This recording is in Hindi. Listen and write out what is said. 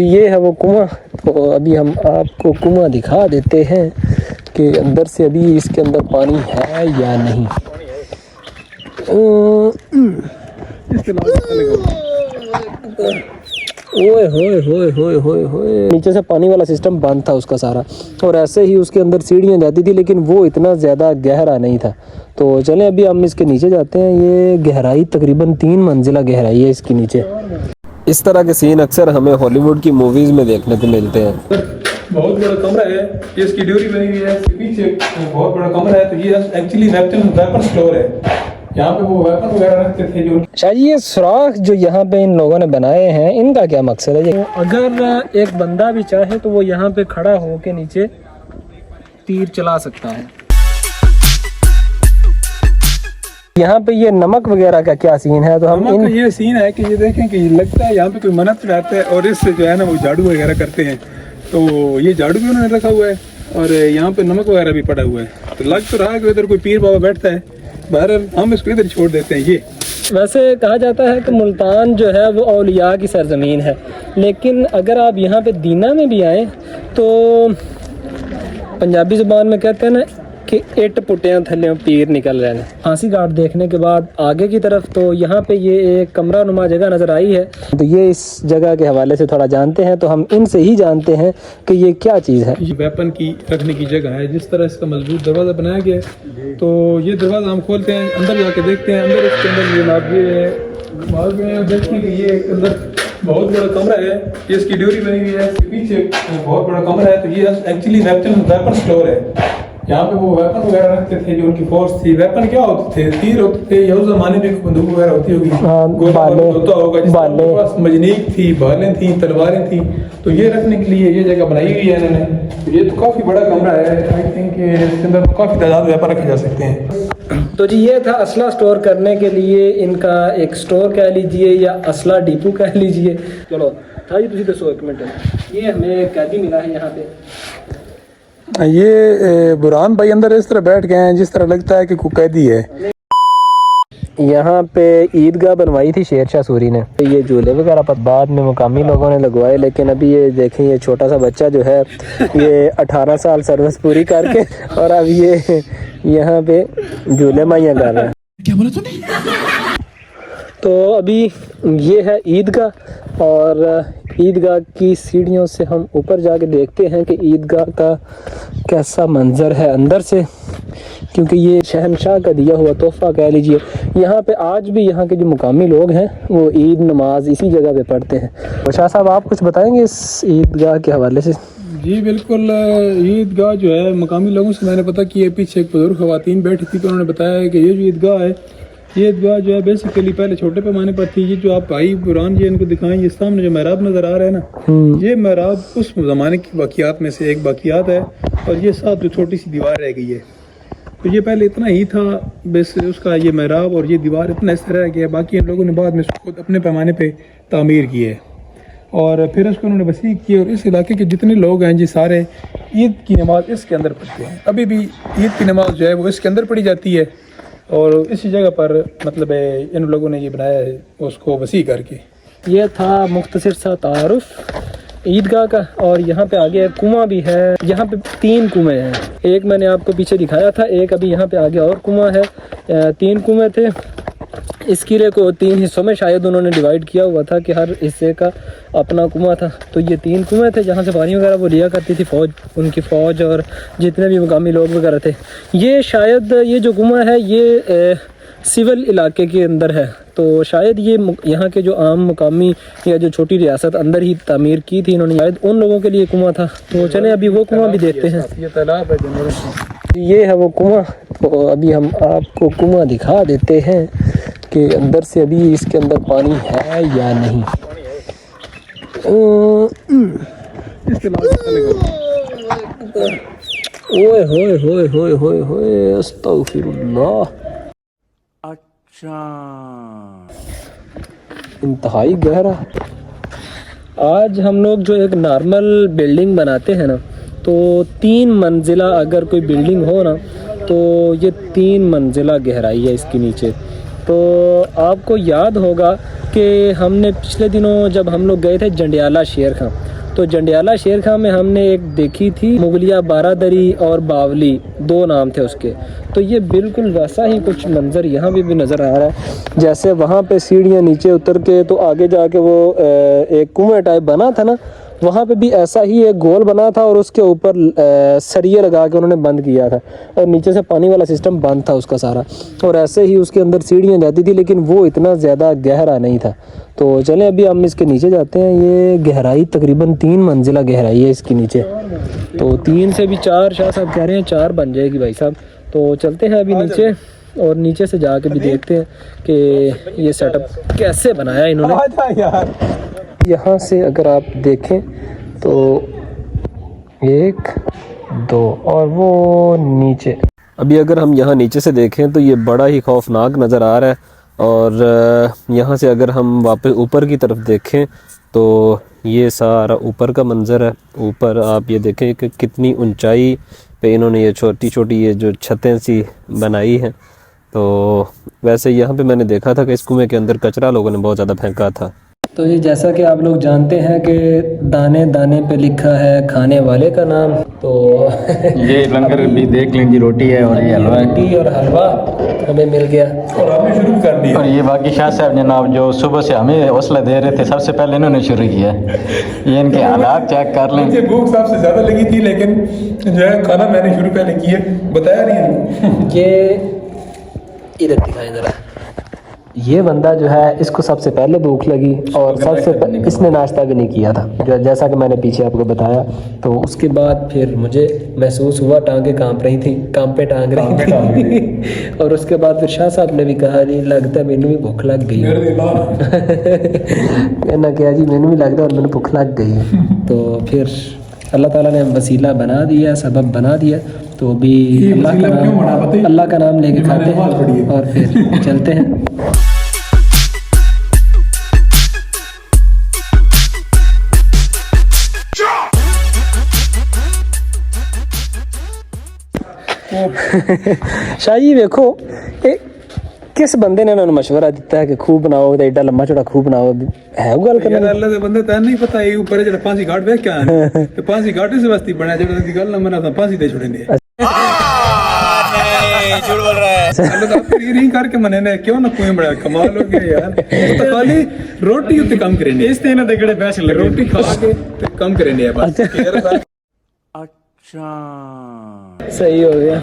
ये है वो कुआं। तो अभी हम आपको कुआं दिखा देते हैं कि अंदर से अभी इसके अंदर पानी है या नहीं। ओए होए होए होए होए होए, नीचे से पानी वाला सिस्टम बंद था उसका सारा, और ऐसे ही उसके अंदर सीढ़ियाँ जाती थी, लेकिन वो इतना ज़्यादा गहरा नहीं था। तो चलें अभी हम इसके नीचे जाते हैं। ये गहराई तकरीबन 3 मंजिला गहराई है इसके नीचे। इस तरह के सीन अक्सर हमें हॉलीवुड की मूवीज़ में देखने को मिलते हैं। बहुत बड़ा कमरा है, ये इसकी ड्यूरी बनी हुई है, इसके पीछे बहुत बड़ा कमरा है। तो ये एक्चुअली वेपन स्टोर है, यहाँ पे वो वेपन वगैरह रखते थे जो। शायद ये सुराख जो यहाँ पे इन लोगों ने बनाए हैं, इनका क्या मकसद है? तो अगर एक बंदा भी चाहे तो वो यहाँ पे खड़ा हो के नीचे तीर चला सकता है। यहाँ पे ये नमक वगैरह का क्या सीन है? तो हम ये सीन है कि ये देखें कि लगता है यहाँ पे कोई मन्नत चढ़ाता है और इससे जो है ना वो झाड़ू वगैरह करते हैं। तो ये झाड़ू भी उन्होंने रखा हुआ है और यहाँ पे नमक वगैरह भी पड़ा हुआ है। तो लग तो रहा है कि इधर कोई पीर बाबा बैठता है, बहरहाल हम इसको इधर छोड़ देते हैं। ये वैसे कहा जाता है कि मुल्तान जो है वो औलिया की सरजमीन है, लेकिन अगर आप यहाँ पे दीना में भी आए तो पंजाबी ज़ुबान में कहते हैं ना कि इट पुटियाँ थल्ले पीर निकल रहे हैं। फांसी घाट देखने के बाद आगे की तरफ तो यहाँ पे ये एक कमरा नुमा जगह नज़र आई है। तो ये इस जगह के हवाले से थोड़ा जानते हैं, तो हम इनसे ही जानते हैं कि ये क्या चीज़ है। ये वेपन की रखने की जगह है। जिस तरह इसका मजबूत दरवाज़ा बनाया गया है, तो ये दरवाज़ा हम खोलते हैं, अंदर जाके देखते हैं। अंदर इसके अंदर ये देखते हैं कि ये अंदर बहुत बड़ा कमरा है, ये इसकी ड्यूरी बनी हुई है, इसके पीछे बहुत बड़ा कमरा है। तो ये एक्चुअली वेपन स्टोर है, यहाँ पे वो वेपन वगैरह रखते थे जो उनकी फोर्स थी। वेपन क्या होते थे? तीर होते थे, या उस जमाने में बंदूक वगैरह होती होगी, गोला होता होगा, जिसके पास मजनीक थी, भालें थी, तलवारें थी। तो ये रखने के लिए ये जगह बनाई हुई है इन्होंने। तो ये तो काफ़ी बड़ा कमरा है, आई थिंक इसके अंदर तो काफ़ी तादाद में वेपन रखे जा सकते हैं। तो जी ये था असला स्टोर करने के लिए इनका एक स्टोर कह लीजिए या असला डिपो कह लीजिए। चलो था जी, तुझे दसो एक मिनट। ये हमें कैदी मिला है यहाँ पे। ये बुरहान भाई अंदर इस तरह बैठ गए हैं जिस तरह लगता है कि कोई कैदी है। यहाँ पे ईदगाह बनवाई थी शेर शाह सूरी ने। ये झूले वगैरह बाद में मुकामी लोगों ने लगवाए, लेकिन अभी ये देखें ये छोटा सा बच्चा जो है ये 18 साल सर्विस पूरी करके और अब ये यहाँ पे झूले माइया कर रहा है। क्या बोला तूने? तो अभी ये है ईदगाह, और ईदगाह की सीढ़ियों से हम ऊपर जाके देखते हैं कि ईदगाह का कैसा मंजर है अंदर से, क्योंकि ये शहनशाह का दिया हुआ तोहफा कह लीजिए। यहाँ पे आज भी यहाँ के जो मुकामी लोग हैं वो ईद नमाज इसी जगह पे पढ़ते हैं। तो शाह साहब आप कुछ बताएंगे इस ईदगाह के हवाले से? जी बिल्कुल। ईदगाह जो है मुकामी लोगों से मैंने पता कि पीछे एक बुजुर्ग ख़वातीन बैठी थी, तो उन्होंने बताया कि ये जो ईदगाह है, ये ईदगाह जो है बेसिकली पहले छोटे पैमाने पर थी। ये जो आप भाई बुरहान जी इनको दिखाएं, ये सामने जो महराब नज़र आ रहा है ना, ये महराब उस ज़माने की बाकियात में से एक बाकियात है, और ये साथ जो छोटी सी दीवार रह गई है। तो ये पहले इतना ही था बस उसका, ये महराब और ये दीवार इतना इस तरह रह गया। बाकी इन लोगों ने बाद में खुद अपने पैमाने पे तामीर की है और फिर उसको उन्होंने वसी की, और इस इलाके के जितने लोग हैं जी सारे ईद की नमाज़ इसके अंदर पढ़ते हैं। अभी भी ईद की नमाज़ जो है वो इसके अंदर पढ़ी जाती है, और इसी जगह पर मतलब इन लोगों ने ये बनाया है उसको वसी करके। ये था मुख्तसर सा तारुफ ईदगाह का, और यहाँ पे आगे कुआं भी है। यहाँ पे 3 कुएं हैं, एक मैंने आपको पीछे दिखाया था, एक अभी यहाँ पे आगे और कुआं है। 3 कुएं थे। इस किले को 3 हिस्सों में शायद उन्होंने डिवाइड किया हुआ था कि हर हिस्से का अपना कुआं था। तो ये 3 कुएं थे जहाँ से पानी वगैरह वो लिया करती थी फौज, उनकी फ़ौज और जितने भी मुकामी लोग वगैरह थे। ये शायद ये जो कुआं है ये सिविल इलाके के अंदर है, तो शायद ये यहाँ के जो आम मुकामी या जो छोटी रियासत अंदर ही तामीर की थी इन्होंने, शायद उन लोगों के लिए कुआं था। तो चलें अभी वो कुआं भी देखते हैं। ये तालाब है, ये है वो कुआं। तो अभी हम आपको कुआं दिखा देते हैं कि अंदर से अभी इसके अंदर पानी है या नहीं। ओए होए होए होए होए होए, अस्तगफिरुल्लाह। अच्छा, इंतहाई गहरा। आज हम लोग जो एक नॉर्मल बिल्डिंग बनाते हैं ना, तो 3 मंजिला अगर कोई बिल्डिंग हो ना, तो ये 3 मंजिला गहराई है इसके नीचे। तो आपको याद होगा कि हमने पिछले दिनों जब हम लोग गए थे जंडियाला शेर खां, तो जंडियाला शेर खां में हमने एक देखी थी मुगलिया बारादरी और बावली, 2 नाम थे उसके। तो ये बिल्कुल वैसा ही कुछ मंजर यहाँ भी नज़र आ रहा है। जैसे वहाँ पे सीढ़ियाँ नीचे उतर के तो आगे जाके वो एक कुएं टाइप बना था ना, वहाँ पे भी ऐसा ही एक गोल बना था और उसके ऊपर सरिये लगा के उन्होंने बंद किया था और नीचे से पानी वाला सिस्टम बंद था उसका सारा, और ऐसे ही उसके अंदर सीढ़ियाँ जाती थी, लेकिन वो इतना ज़्यादा गहरा नहीं था। तो चलें अभी हम इसके नीचे जाते हैं। ये गहराई तकरीबन 3 मंजिला गहराई है इसके नीचे, तो 3 से भी 4 शाह साहब कह रहे हैं 4 बन जाएगी भाई साहब। तो चलते हैं अभी नीचे और नीचे से जाके भी देखते हैं कि ये सेटअप कैसे बनाया इन्होंने। यहाँ से अगर आप देखें तो 1 2 और वो नीचे, अभी अगर हम यहाँ नीचे से देखें तो ये बड़ा ही खौफनाक नज़र आ रहा है। और यहाँ से अगर हम वापस ऊपर की तरफ देखें तो ये सारा ऊपर का मंज़र है। ऊपर आप ये देखें कि कितनी ऊंचाई पे इन्होंने ये छोटी छोटी ये जो छतें सी बनाई हैं। तो वैसे यहाँ पे मैंने देखा था कि इस कुएं के अंदर कचरा लोगों ने बहुत ज़्यादा फेंका था। तो ये जैसा कि आप लोग जानते हैं कि दाने दाने पे लिखा है खाने वाले का नाम। तो ये लंगर भी देख लें जी, रोटी है और ये हलवा है। रोटी और हलवा हमें मिल गया और हमने शुरू कर दिया। और ये बाकी शाह साहब जनाब जो सुबह से हमें हौसला दे रहे थे, सबसे पहले इन्होंने शुरू किया है। ये इनके हालात चेक कर लें। मुझे भूख सबसे ज़्यादा लगी थी, लेकिन जो है खाना मैंने शुरू पहले किया, बताया नहीं। ये इधर दिखाएं ज़रा। ये बंदा जो है इसको सबसे पहले भूख लगी और सबसे इसने नाश्ता भी नहीं किया था, जो जैसा कि मैंने पीछे आपको बताया। तो उसके बाद फिर मुझे महसूस हुआ टांगे कांप रही थी, कांप पे टांग रही थी। और उसके बाद फिर शाह साहब ने भी कहा नहीं लगता मैनू भी भूख लग गई। कहना क्या जी, मैनू भी लगता और मैंने भूख लग गई। तो फिर अल्लाह ताला ने वसीला बना दिया, सबब बना दिया। तो अभी अल्लाह का नाम लेके खाते हैं और फिर चलते हैं। शाही देखो किस बंदे ने उन्होंने मशवरा दिता है कि खूब बनाओ, तो एडा लम्मा चौड़ा खूब बनाओ है वो गल करना। अल्लाह दे बंदे तैन नहीं पता ये ऊपर जेड़ा फांसी घाट वे क्या है, ते फांसी घाट से वस्ती बना जेड़ा दी गल ना मना था फांसी दे छोड़ेंगे। नहीं झूठ बोल रहा है। अल्लाह तो फिर नहीं करके मने ने क्यों ना कोई बड़ा कमाल हो गया यार। तो खाली रोटी उत्ते कम करेंगे, इस ते ना दे गड़े पैसे लगे रोटी खा के ते कम करेंगे बस। अच्छा सही हो गया।